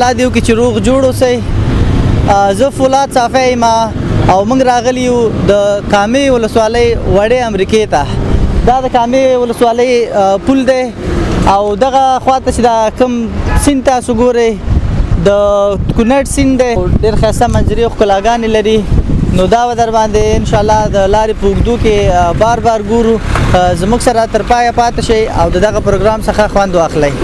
الله دې وکړي چې روغ جوړ اوسئ. زه فولاد صافی یم او موږ راغلي یو د کامې ولسوالۍ وړې امریکې ته. دا د کامې ولسوالۍ پل دی او دغه خواته چې دا کوم سیند تاسو ګورئ د کونړ سیند دی. ډېر ښایسته منظرې او ښکلاګانې لري. نو دا به در باندې انشاءالله د لارې په اوږدو کې بار بار ګورو. زموږ سره تر پایه پاتې شئ او د دغه پروګرام څخه خوند واخلئ.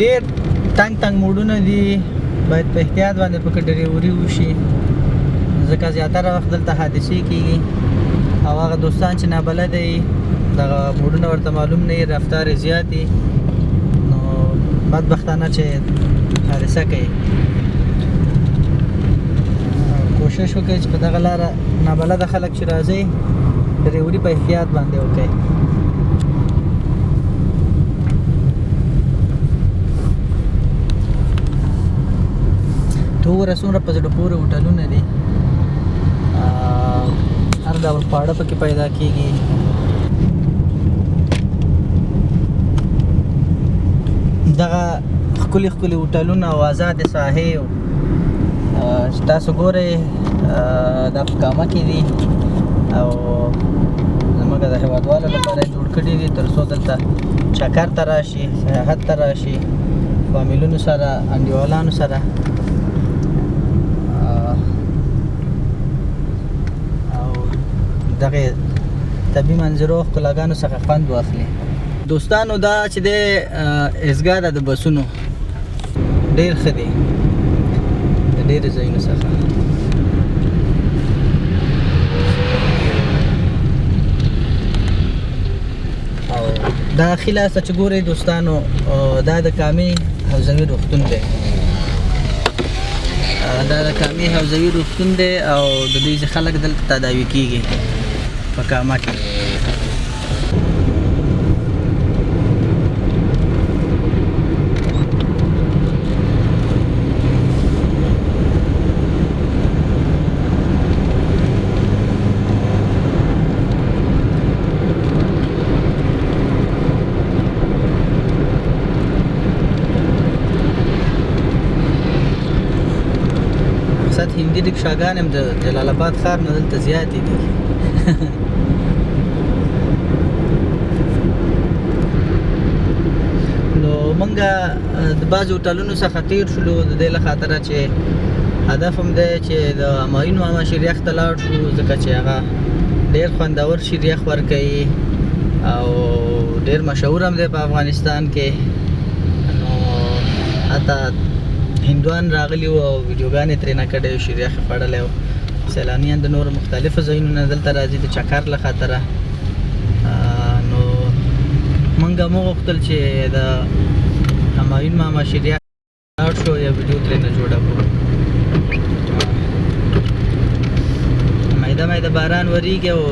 ډېر تنګ موډونه دي، باید په احتیاط باندې پکې ډریوري وشي ځکه زیاتره وخت دلته حادثې کېږي او هغه دوستان چې نابلده وي دغه موډونه ورته معلوم نه وي، رفتار یې زیات وي، نو بدبختانه چې حادثه کوي. کوشش وکړئ چې په دغه لاره نابلده خلک چې راځي ډریوري په احتیاط باندې وکړئ. څومره څومره په زړه پورې هوټلونه دي، هر ډول خواړه پکې پیدا کېږي. دغه ښکلي ښکلي هوټلونه او آزادې ساحې چې تاسو ګورئ دا په کامه کې دي او زموږ د هېوادوالو لپاره یې جوړ کړي دي تر څو دلته چکر ته راشي، سیاحت ته راشي، فامیلونو سره، انډیوالانو سره دغه طبیعي منظرو ښکلاګانو څخه خوند واخلي. دوستانو دا چې دی ازګا ده د بسونو، ډېر ښه دی د ډېرو ځایونو څخه. او دا ښي لاسته چې ګورئ دوستانو دا د کامې حوزوي روغتون دی. دا د کامې حوزوي روغتون دی او د دوی خلک دلته تداوي کېږي په کامه کې. مقصد هندي رکشاګان هم د جلال آباد ښار نه دلته زیاتې دي. نو مونږه د بعضې هوټلونو څخه تیر شولو د دې له خاطره چې هدف هم دی چې د همایون ماما شیریخ ته لاړ شو ځکه چې هغه ډېر خوندور شیریخ ورکوي او ډېر مشهور هم دی په افغانستان کې. نو حتی هندوان راغلي وو او ویډیوګانې ترېنه کړی وو، شیریخ یې خوړلی و. سیلانیان د نورو مختلفو ځایونو نه دلته راځي د چکر له خاطره. نو موږ هم وغوښتل چې د همایون ماما شیریخ لاړ شو یا ویډیو ترېنه جوړه کړو. میده باران وریږي او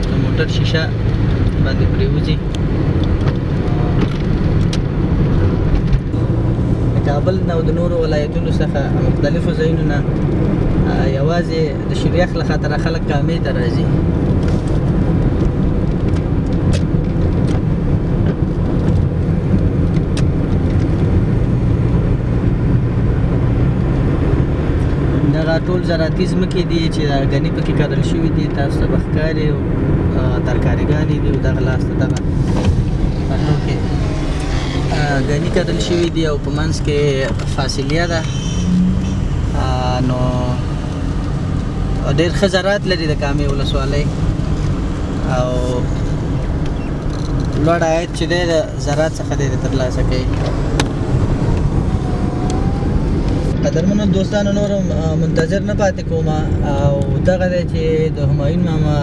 د موټر شیشه باندې پرېوځي. کابل نه او د نورو ولایتونو څخه مختلفو ځایونو نه یوازې د شیریخ له خاطره خلک کامې ته راځي. دغه ټول زراعتي ځمکې دي چې ګني پکې کرل شوي دي، تاسو ته به ښکاري او ترکاریګانې دي او دغه لاس ته دغه پټو کې ګني کرل شوي دي او په منځ کې فاصلیه ده. نو ډېر ښه زراعت لري د کامې ولسوالۍ او لوړ عاید چې دی د زراعت څخه دی ترلاسه کوي. قدرمنو دوستانو نور منتظر نه پاتې کوم او دغه دی چې د همایون ماما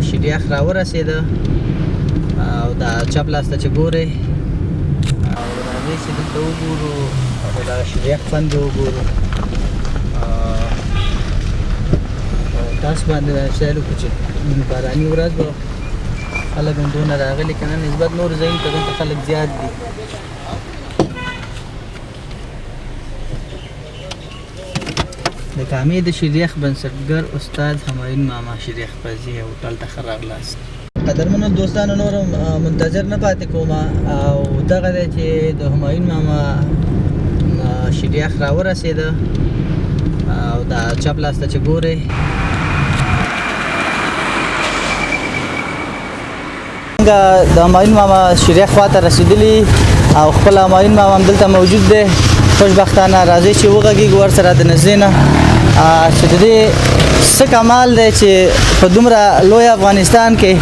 شیریخ راورسېده او د چپ لاس ته چې ګورئ او راځئ چې دلته وګورو او د دغه شریخ خوند یې وګورو او تاسو باندې خیال وکړو چې باراني ورځ به خلک هم دونه راغلي که نه نسبت نور ځایونو ته دلته خلک زیات دي د کامې د شریخ بنسټګر استاد همایون ماما شریخ پزی هوټل ته ښه راغلاست قدرمنو دوستانو نور منتظر نه پاتې کوم او دغه دی چې د همایون ماما شریخ راورسېده او دا چپ لاس ته چې ګورئ د همایون ماما شریخ خواته رسېدلي او خپل همایون ماما هم دلته موجود دی خوشبختانه راځئ چې وغږېږو ورسره د نږدې نه چې د دې څه کمال دی چې په دومره لوی افغانستان کې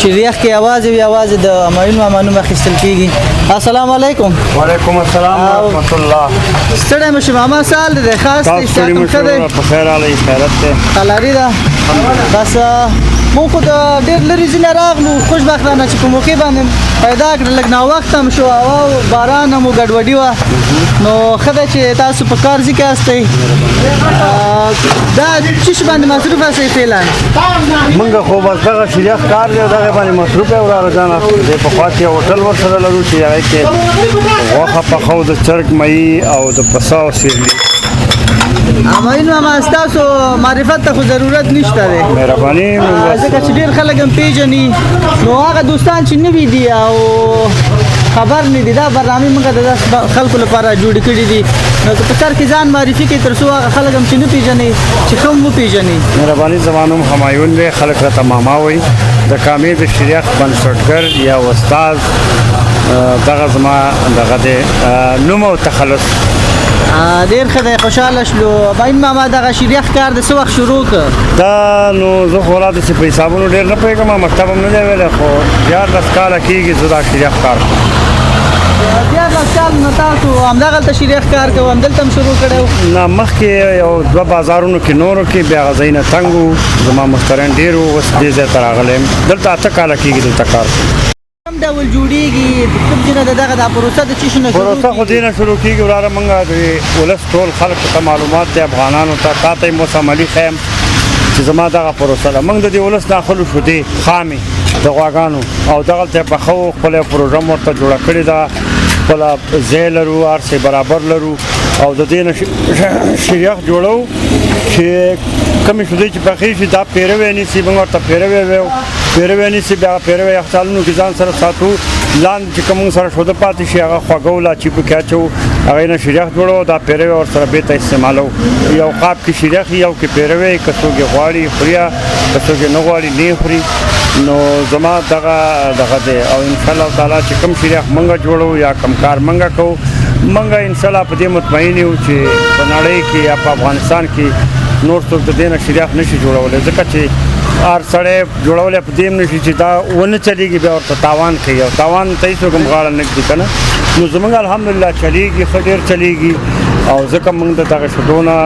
شریخ کې یوازې یوازې د همایون ماما نوم اخیستل کېږي السلام علیکم وعلیکم السلام ورحمت الله ستړی مو شو ماما سال دی خاص دی ستاسو ښه دی په خیر راغلی خیرت دی قلاري ده بس مونږ خو د ډېر لرې ځینې راغلو خوشبختانه چې په موقع باندې پیدا کړل لږ ناوخته هم شو هوا باران هم ګډوډي وه نو ښه ده چې تاسو په کار ځي کاستئ دا څه شي باندې مصروف یاستئ فعلا موږ خو بس دغه شریخ کار دی دغه باندې مصروف یو وراره جانه دې په خوا کې هوټل ورسره لرو چې هغې کې غوښه پخو د چرګ مهي او د پسه او سیرلي همایون ماما ستاسو معرفت ته خو ضرورت نشته دی مهرباني ځکه چې ډېر خلک هم پېژني نو هغه دوستان چې نوي دي او خبر نه دي دا برنامې موږ د خلکو لپاره جوړې کړي دي نو که په سر کې ځان معرفي کړي تر څو هغه خلک هم چې نه پېژني چې ښه هم وپېژني مهرباني زما نوم همایون دی خلک راته ماما وایي د کامې د شریخ بنسټګر یا استاد دغه زما دغه دی نوم او تخلص ډېر ښه دی خوشحاله شلو همایون ماما دغه شریخ کار د څه وخت شروع کړ دا نو زه خو لا داسې په حسابونو ډېر نه پوهېږم مکتب هم نه دی ویلی خو 14 کاله کېږي زه دا شریخ کار کوم 14 کال نو تاسو همدغلته شریخ کار کوو همدلته هم شروع کړی و نه مخکې یو 2 بازارونو کې نورو کې بیا هغه ځایونه تنګ وو زما مشتریان ډېر وو اوس دې ځای ته راغلی یم دلته 8 کاله کېږي دلته کار کوم ډول جوړیږي کوم ځای نه دغه دا پروسه د څه شي نه پروسه خو دې نه شروع کېږي وراره موږ د ولس ټول خلکو ته معلومات دی افغانانو ته تا ته یې اوس عملي ښیم چې زما دغه پروسه ده موږ د دې ولس داخلو شو دې خامې د غواګانو او دغلته یې پخو خپله پروژه مو ورته جوړه کړې ده خپله ځای لرو هر څه برابر لرو او د دې نه شریخ جوړو چې کمې شودې چې پخې شي دا پیروی نیسي موږ ورته پیروی ویو پیروی نیسي بیا پیروی یخچالونو کې ځان سره ساتو لاندې چې کوم سره شوده پاتې شي هغه خوږو لاچي پکې اچو هغې نه شریخ جوړو دا پیروی ورسره بېرته استعمالو یو قاب کې شریخ یو کې پیروی که څوک یې غواړي خوري که څوک یې نه غواړي نه خوري نو زما دغه دی او انشاءالله تعالی چې کوم شریخ موږ جوړو یا کوم کار موږ کوو موږ انشاءالله په دې مطمئن یو چې په نړۍ کې یا په افغانستان کې نور څوک د دې نه شریخ نشي جوړولی ځکه چې هر سړی جوړولی په دې هم نشي چې دا ونه چلېږي بیا ورته تاوان کوي او تاوان ته هېڅوک هم غاړه نه ږدي که نه نو زموږ الحمدلله چلېږي ښه ډېر چلېږي او ځکه موږ د دغه شیدو نه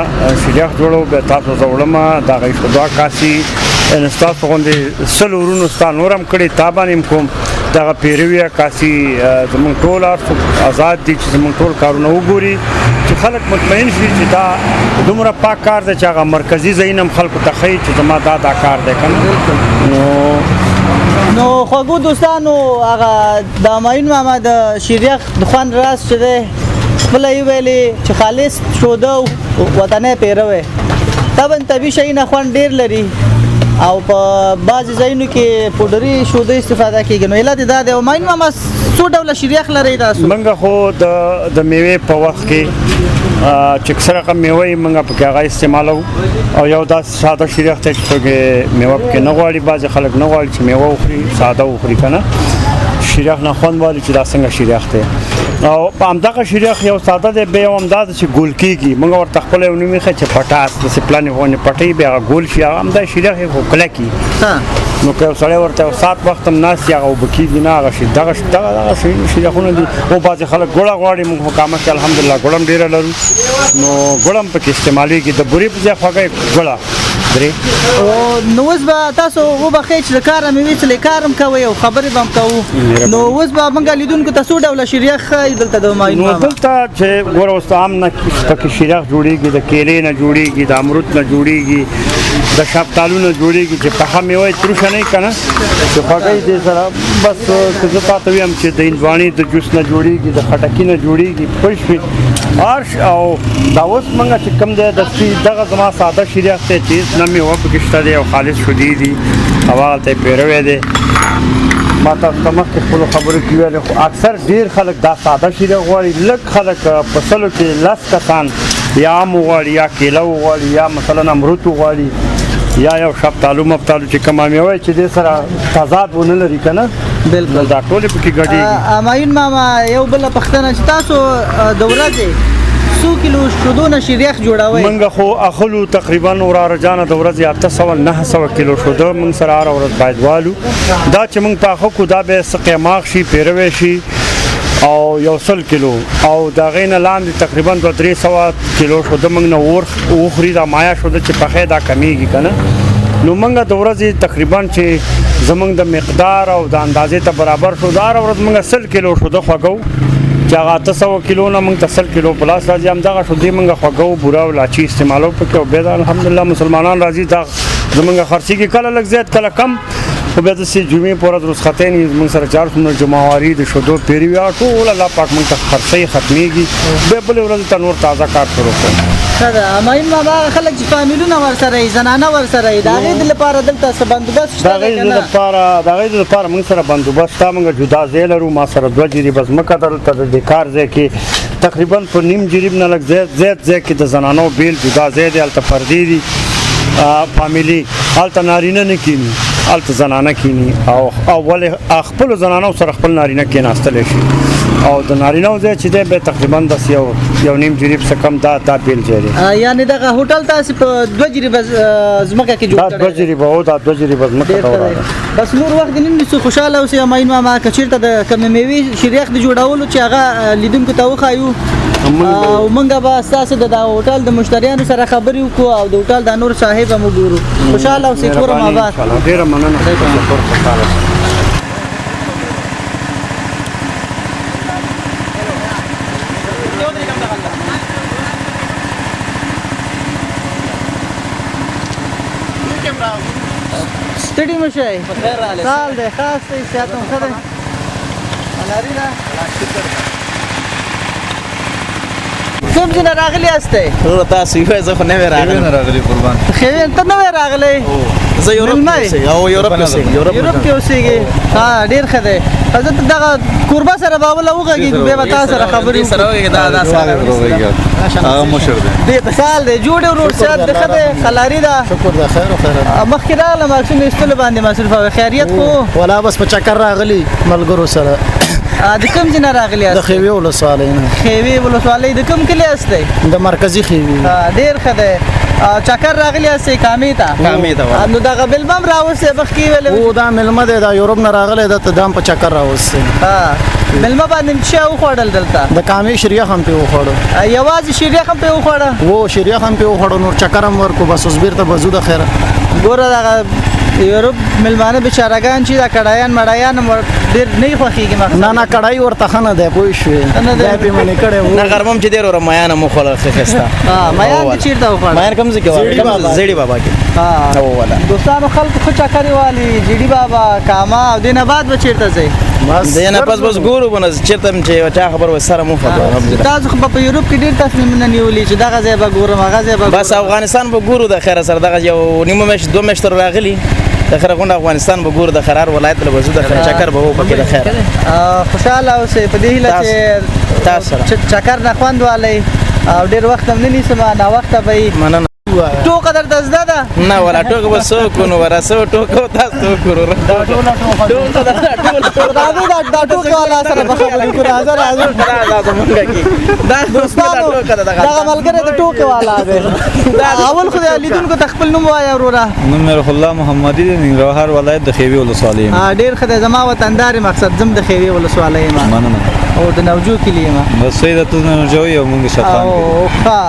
شریخ جوړو بیا تاسو زه وړمه د هغې شیدو عکاسي یعنې ستاسو غوندې 100 ورونو ستا نور هم کړي تا باندې هم کوم دغه پیروي عکاسي زموږ ټول هر څوک آزاد دي چې زموږ ټول کارونه وګوري چې خلک مطمئن شي چې دا دومره پاک کار دی چې هغه مرکزي ځایونه هم خلکو ته ښیي چې زما دا کار دی که نه نو خوږو دوستانو هغه د همایون ماما د شریخ د خوند راز چې دی خپله یې ویلې چې خالص شوده وطنی پیروی طبعا طبیعي شیونه خوند ډېر لري او په بعضې ځایونو کې پوډري شوده استفاده کېږي نو علت یې دا دی همایون ماما څو ډوله شریخ لرئ تاسو موږ خو د میوې په وخت کې چې څه رقم میوه یې موږ پکې هغه استعمالو او یو داسې ساده شریخ دی چې څوک میوه پکې نه غواړي بعضې خلک نه غواړي چې میوه وخوري ساده وخوري که نه شریخ نه خوند والي چې دا څنګه شریخ دی او په همدغه شریخ یو ساده دی بیا یو همدا ده چې ګول کېږي موږ ورته خپله یو نوم ایښی چې پټاس داسې پلنې غوندې پټۍ بیا هغه ګول شي هغه همدا شریخ یې خو کلک وي نو که یو سړی ورته یو ساعت وخت هم ناست وي هغه اوبه کېږي نه هغه شي دغه شریخونه دي او بعضې خلک ګوړه غواړي موږ خو کامه کې الحمدلله ګوړه هم ډېره لرو نو ګوړه هم پکې استعمالېږي د بورې په ځای خوږه ګوړه 3 او نو اوس به تاسو وبخښئ چې د کار مې وی چې کار هم کوئ او خبرې به هم کوو نو اوس به موږ لیدونکو ته څو ډوله شیریخ ښایي دلته د همایون نو ماما دلته چې ګوره اوس عام نه پکې شیریخ جوړېږي د کیلې نه جوړېږي د امرود نه جوړېږي د شفتالو نه جوړېږي چې پخه میوه یې تروشه نه وي که نه چې خوږه یې دې سره بس که زه تا ته ویم چې د هندواڼې د جوس نه جوړېږي د خټکي نه جوړېږي پوه شوې عرش او دا اوس موږ چې کوم دی دغه زما ساده شیریخ دی چې هېڅ نه میوه پکې شته دی او خالص شودې دي او هغلته یې پیروی دی ما تاسو ته مخکې خپلو خبرو کې ویلې خو اکثر ډېر خلک دا ساده شیریخ غواړي لږ خلک په سلو کې 10 کسان یا ام وغواړي یا کیله وغواړي یا مثلا امرود وغواړي یا یو شفتالو مفتالو چې کومه میوه چې دې سره تضاد ونه لري که نه بالکل دا ټولې پکې ګډېږي همایون ماما یو بله پوښتنه چې تاسو د ورځې څو کیلو شودو نه شیریخ جوړوئ موږ خو اخلو تقریبا وراره جانه د ورځې 800 کیلو شوده موږ سره هره ورځ باید والو دا چې موږ پاخه کو دا به څه قیماق شي پیروی شي او یو 100 کیلو او د هغې نه لاندې تقریبا 300 کیلو شوده موږ نه وخوري دا مایا شوده چې پخې دا کمیږي که نه نو موږ د ورځې تقریبا چې زموږ د مقدار او د اندازې ته برابر شو دا هره ورځ موږ 100 کیلو شوده خوږو چې هغه 800 کیلو نه موږ ته 100 کیلو پلاس راځي همدغه شودې موږ خوږو بوره او لاچي استعمالو پکې او بیا الحمدلله مسلمانان راځي دا زموږ خرڅېږي کله لږ زیات کله کم خو بیا داسې جمعې په ورځ رخصتۍ نه موږ سره 400 جمعواري د شودو پیروي ټول الله پاک موږ ته خرڅۍ ختمېږي بیا بلې ورځې ته نور تازه کار شروع کوو ښه ده همایون ماما خلک چې فامیلونه ورسره وي زنانه ورسره وي د هغې د لپاره دلته څه بندوبست شته دی که نه د هغې د لپاره موږ سره بندوبست شته موږ جدا ځای لرو ما سره 2 جریبه ځمکه دلته د دې کار ځای کې تقریبا په نیم جریب نه لږ زیات ځای کې د زنانو بیل جدا ځای دی هلته پردې دي فامیلي هلته نارینه نه کیني هلته زنانه کینی او ولې خپلو زنانو سره خپل نارینه کېناستلی شي او د نارینهو ځای چې دی بیا تقریبا داسې یو نیم جریب څه کم دا بیل ځای دی یعنې دغه هوټل تاسې په 2 جریبه ځمکه کې جوړ کړی دا 2 جریبه او دا 2 جریبه ځمکه ته وراغله بس نور وخت دې نه نیسو خوشحاله اوسئ همایون ماما که چېرته د کومې میوې شیریخ د جوړولو چې هغه لیدونکو ته وښایو او موږ به ستاسو د دغه هوټل د مشتریانو سره خبرې وکړو او د هوټل د نور صاحب هم وګورو خوشحاله اوسئ کور هم آباد ډېره مننه ستړي مه شئ سهال دی خاص دی صحت هم ښه دی اناري ده کوم ځای نه راغلي یاستئ تاسو یو زه خو نه راغلی قربان خیوین ته نه راغلی زه یورپ کې اوسېږي ها ډېر ښه دی زه دغه کوربه سره به اوله وغږېږو بیا به تا سره خبرې وکړو سهال دی جوړ دی ورور صحت دی ښه دی خلاري ده مخکې راغلم عکسونه ایستلو باندې مصروف وی خیریت خو ولا بس په چکر راغلی ملګرو سره د کوم ځای نه راغلي د خیوې ولسوالۍ نه خیوې ولسوالۍ د کوم کلي یاستئ د مرکزي خیوې ډېر ښه دی چکر راغلی یاستئ کامې ته نو دغه مېلمه هم راوستئ مخکې ویلې او دا مېلمه دی دا یورپ نه راغلی ده ته دا هم په چکر راوستی مېلمه باندې څه وخوړل دلته د کامې شریخ هم پې وخوړو یوازې شیریخ هم پې وخوړه و شریخ هم پې وخوړو نور چکر هم ورکو بس اوس بېرته به ځو د خیره ګوره دغه یورپ مېلمانه بېچارهګان چې دا کړایان مړایان هم ډېر نه یې خوښېږي نه کړای ورته ښه نه دی پوه شوې نه دی دا پې منې کړی و نه غرمه هم چې ډېر وره میان هم وخوړل ښه ښایسته میان دې چېرته وخوړه میان کوم ځای کې زیړي بابا کې دوستانو خلکو ښه چکرې والي جیډي بابا کاما او دې نه بعد به چېرته ځئ دې نه پس بس ګورو به نه چېرته هم چې چا خبر وي سره مو خبره تاسو خو په یورپ کې ډېر تصمیمونه نیولي چې دغه ځای به ګورم هغه ځای به بس افغانستان به ګورو د خیره سره دغه یو نیمه میاشت 2 میاشتې راغلي د خیره غونډه افغانستان به ګورو د خرار ولایت له وزو د خیره چکر به وو پکې د خیره خوشحاله اوسئ په دې هیله چې تاسو چکر نه خوند والی او ډېر وخت هم نه نیسم ناوخته به یې مننه ټوکه درته زده ده نه ولا ټوکه به څوک ونه ورسو ټوکه تاسو وکړو دا ټوکه والا سره به خبرې وکړو دا دوستانو دغه ملګری د ټوکې والا دی اول خو د لیدونکو ته خپل نوم ووایه وروره نوم مې روح الله محمدي دی ننګرهار ولایت د خیوې ولسوالۍ یم ډېر ښه دی زما وطندار مقصد زم د خیوې ولسوالۍ یم مننه او د نوجو کلي یم بس سید ته نوجو یو مونږ شطرنج او ښه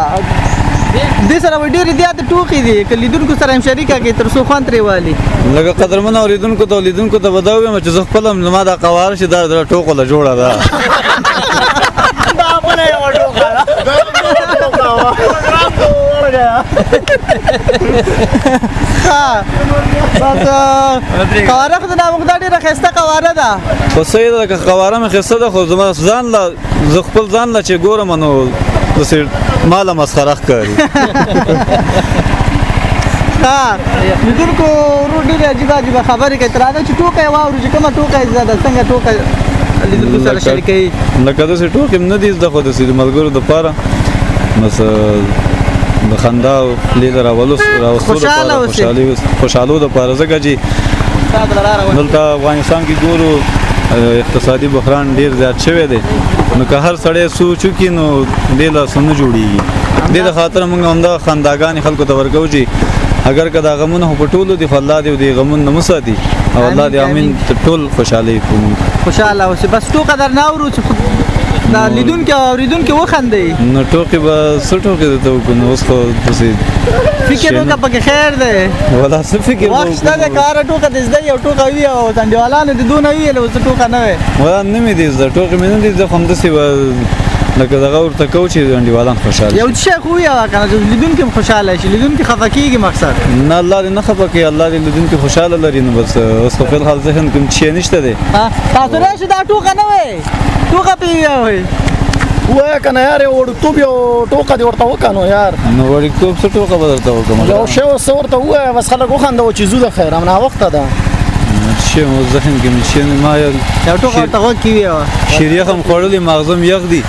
دې سره به ډېرې زیاتې ټوکې دي که لیدونکو سره هم شریکه کړې تر څو خوند ترې والي لکه قدرمن اورېدونکو ته لیدونکو ته به دا ووایم چې زه خپله هم زما دا قواره چې دا د ټوکو له جوړه ده قواره خو د نامغدا ډېره ښایسته قواره ده خو صحیح ده که قواره مې ښایسته ده خو زما ځان له زه خپل ځان له چې ګورم نو داسې ماله مسخره ښکاري لیدونکو ورو ډېرې عجیبه عجیبه خبرې کوي تر هغه چې ټوکه یې واورو چې کومه ټوکه یې زده څنګه ټوکه لیدونکو سره شریکوي لکه داسې ټوکې هم نه دي زده خو داسې د ملګرو دپاره بس د خندا او خولې د راوستلو دپاره خوشحالو دپاره ځکه چې دلته افغانستان کې ګورو اقتصادي بحران ډیر زیات شوی دی نو که هر سړی سوچ وکړي نو دې له څه نه جوړېږي دې د خاطره موږ همدا خنداګانې خلکو ته ورکوو چې اگر که دا غمونه خو په ټولو دي خو الله دې دې غمونه نه وساتي او الله دې امین ټول خوشحالۍ کوو خوشحاله اوسې بس ټوکه در نه اورو چې دا لیدونکي او اورېدونکي وخندوي نو ټوکې به څه ټوکې درته وکړو نو اوس خو داسې فکر وکړه پکې خیر دی ولا څه فکر وخت شته دی که هره ټوکه دې زده وي او ټوکه وي او انډیوالانو دې دونه ویل اوس ټوکه نه وی ولا نه مې دي زده ټوکې مې نه دي زده خو همداسې لکه دغه ورته کوو چې انډیوالان خوشحاله یو شی خو ووایه که نه چې لیدونکي هم خوشحاله شي لیدونکي خفه کېږي مقصد نه الله دې نه خفه کوي الله دې لیدونکي خوشحاله لري نو بس اوس خو فلحال ذهن کې شی نشته دی تاسو راشئ دا ټوکه نه وی ټوکه پې ووایئ وایه که نه یار یو وړوکتوب یو ټوکه دې ورته وکړه نو یار نو وړوکتوب څه ټوکه به درته وکړم یو شی اوس ورته ووایه بس خلک وخندوه چې ځو د خیر هم ناوخته ده شی اوس ذهن کې مې شی نه ما یو ټوکه ورته غوږ کې ووایه شیر یخ هم خوړلی ماغزه هم یخ دي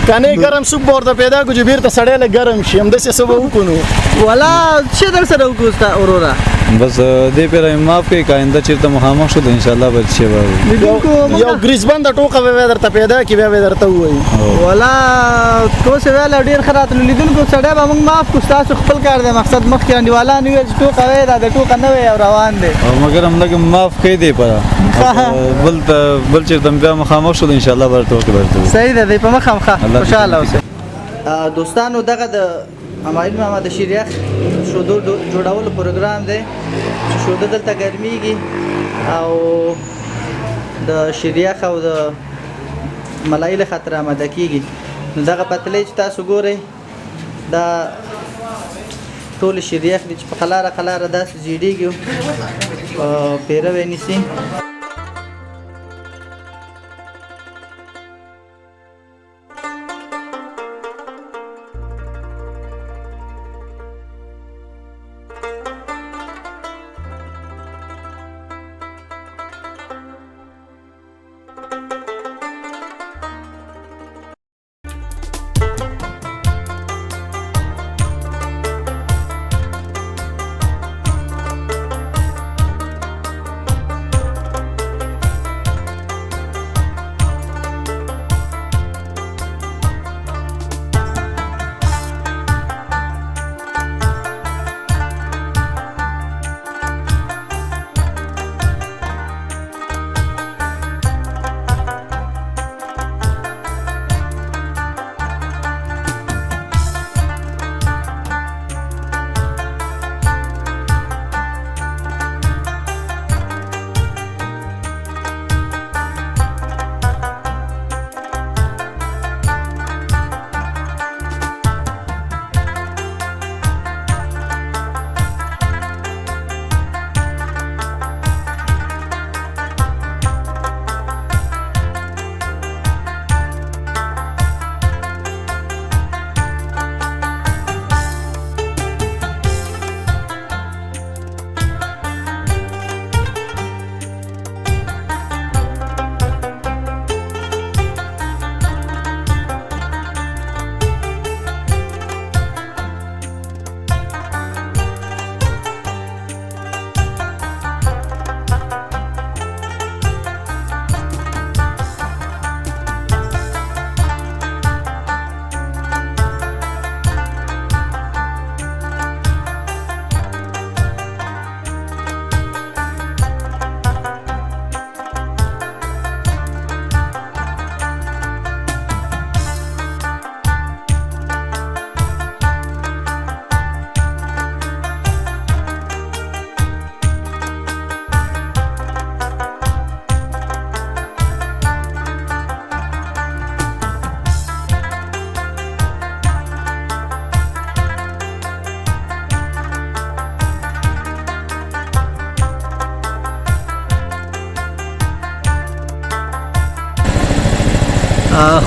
کنه ګرم سوپ به ورته پیدا کړو چې بیرته سړی له ګرم شي همداسې څه به وکړو نو والا څه در سره وکړو ستا وروره بس دې پیره یې معاف کړئ که آینده چېرته مخامخ شو د انشاءالله به څه به یو ګریزبنده ټوکه به درته پیدا کړي بیا به درته ووایي والا کوسې ویل ډېر ښه راتلو لیدونکو سړی به موږ معاف کړو ستاسو خپل کار دی مقصد مخکې انډیوالان وویل چې ټوکه وی دا د ټوکه نه وی او روان دی او مګر هم لږ معاف کړئ دې پره بل چېرته بیا مخامخ شو د انشاءالله به ټوکې به درته صحیح ده دی په مخامخه خوشحاله اوسئ دوستانو دغه د همایون ماما د شیریخ شودو جوړولو پروګرام دی شوده دلته ګرمیږي او د شیریخ او د ملایي له خاطره آماده کیږي نو دغه پتلې چې تاسو ګورئ دا ټول شیریخ دي چې په قلاره قلاره داسې زیړېږي پیره به یې نیسي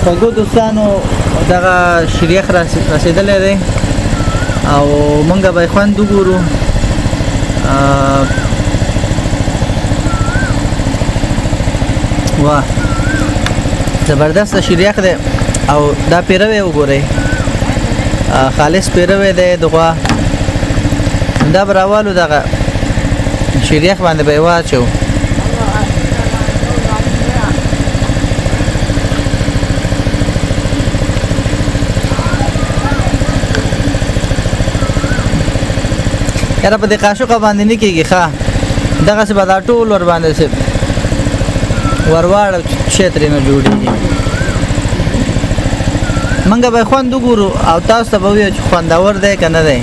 خوږو دوستانو دغه شریخ رسېدلی دی او مونږ به خوند وګورو. واه زبردست شریخ دی او دا پیروی وګورئ خالص پیروی دی د غوا. دا به راوالو دغه شریخ باندې به یې واچو. یاره په دې قاشقه باندې نه کېږي ښه دغسې به دا ټول ور باندې سي ورواړه شی ترېنه جوړېږي. موږ به خوند وګورو او تاسو ته به ووایو چې خوندور دی که نه دی.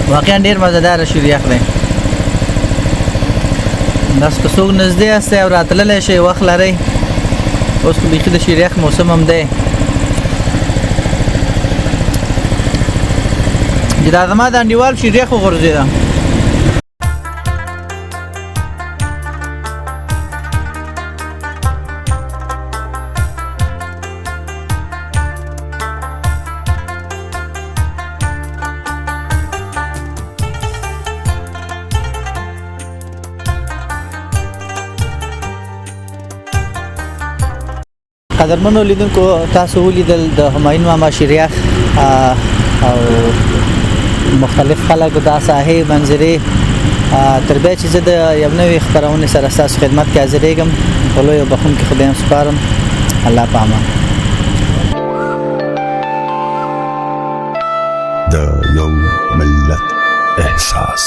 واقعا ډېر مزهداره شریخ دی. بس که څوک نږدې هستی او راتللی شئ وخت لرئ اوس خو بیخي د شریخ موسم هم دی. دا زما د انډیوال شریخ وغورځېده. قدرمنو لیدونکو تاسو ولیدل د همایون ماما شریخ او مختلف خلک د ساحې منظرې تر بیا چې زه د یو نوې خپرونې سره ستاسو خدمت کې حاضرېږم په لوی او بخښونکي خدای هم سپارم. الله په امان. د یو ملت احساس